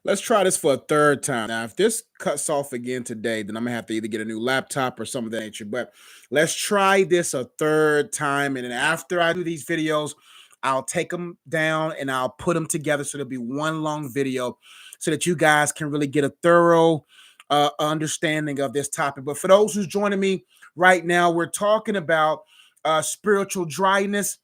Let's try this for a third time. Now, if this cuts off again today, then I'm gonna have to either get a new laptop or some of that nature. But let's try this a third time. And then after I do these videos, I'll take them down and I'll put them together so there'll be one long video so that you guys can really get a thorough understanding of this topic. But for those who's joining me right now, we're talking about spiritual dryness,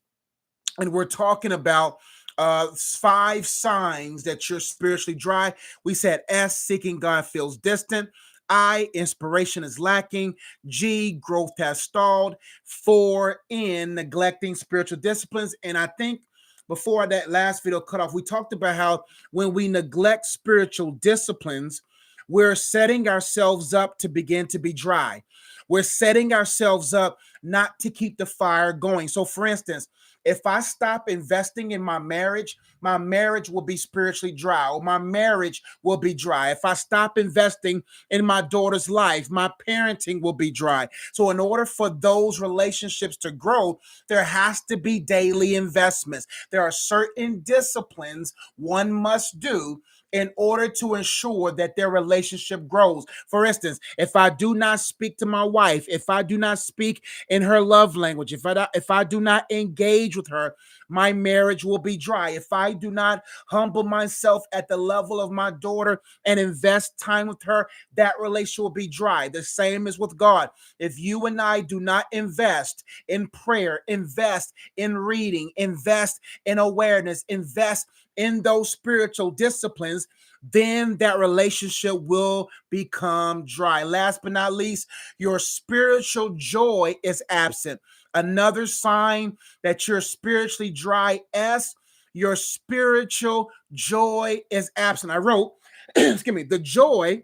and we're talking about 5 signs that you're spiritually dry. We said S, seeking God feels distant. I, inspiration is lacking. G, growth has stalled. 4, N, neglecting spiritual disciplines. And I think before that last video cut off, we talked about how when we neglect spiritual disciplines, we're setting ourselves up to begin to be dry. We're setting ourselves up not to keep the fire going. So, for instance, if I stop investing in my marriage will be spiritually dry, or my marriage will be dry. If I stop investing in my daughter's life, my parenting will be dry. So in order for those relationships to grow, there has to be daily investments. There are certain disciplines one must do in order to ensure that their relationship grows. For instance, if I do not speak to my wife, if I do not speak in her love language, if I do not engage with her, my marriage will be dry. If I do not humble myself at the level of my daughter and invest time with her, that relationship will be dry. The same is with God. If you and I do not invest in prayer, invest in reading, invest in awareness, invest in those spiritual disciplines, then that relationship will become dry. Last but not least, your spiritual joy is absent. Another sign that you're spiritually dry, S, your spiritual joy is absent. I wrote, excuse me, the joy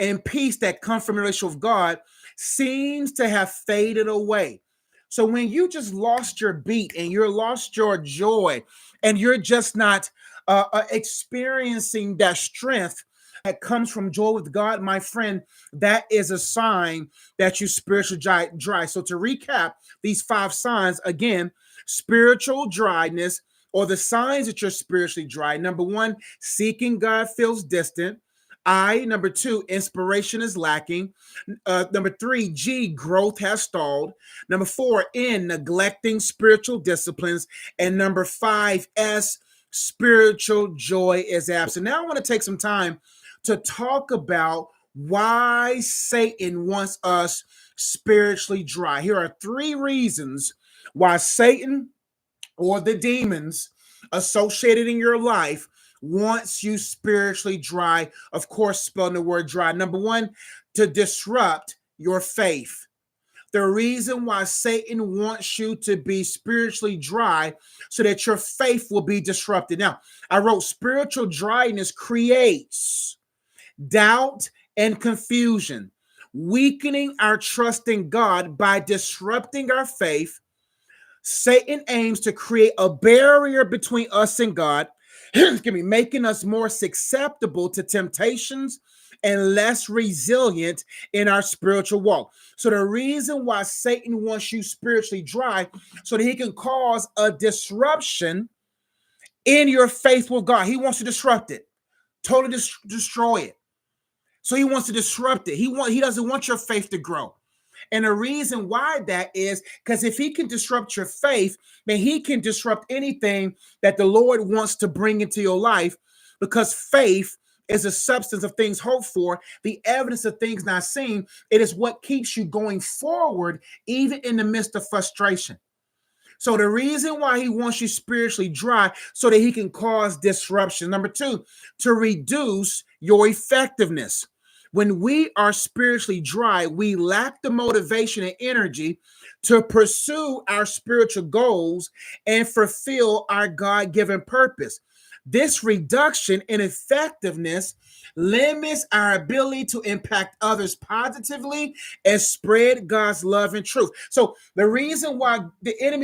and peace that come from the relationship with God seems to have faded away. So when you just lost your beat and you're lost your joy and you're just not experiencing that strength that comes from joy with God, my friend, that is a sign that you spiritually dry. So to recap these 5 signs again, spiritual dryness, or the signs that you're spiritually dry. Number 1, seeking God feels distant. I, number 2, inspiration is lacking. Number 3, G, growth has stalled. Number 4, N, neglecting spiritual disciplines. And number 5, S, spiritual joy is absent. Now I want to take some time to talk about why Satan wants us spiritually dry. Here are 3 reasons why Satan or the demons associated in your life wants you spiritually dry. Of course, spelling the word dry. Number 1, to disrupt your faith. The reason why Satan wants you to be spiritually dry so that your faith will be disrupted. Now, I wrote spiritual dryness creates doubt and confusion, weakening our trust in God by disrupting our faith. Satan aims to create a barrier between us and God, making us more susceptible to temptations and less resilient in our spiritual walk. So the reason why Satan wants you spiritually dry, so that he can cause a disruption in your faith with God. He wants to disrupt it, totally destroy it. So he wants to disrupt it. He doesn't want your faith to grow. And the reason why that is because if he can disrupt your faith, then he can disrupt anything that the Lord wants to bring into your life, because faith is a substance of things hoped for, the evidence of things not seen. It is what keeps you going forward, even in the midst of frustration. So the reason why he wants you spiritually dry, so that he can cause disruption. Number 2, to reduce your effectiveness. When we are spiritually dry, we lack the motivation and energy to pursue our spiritual goals and fulfill our God-given purpose. This reduction in effectiveness limits our ability to impact others positively and spread God's love and truth. So the reason why the enemy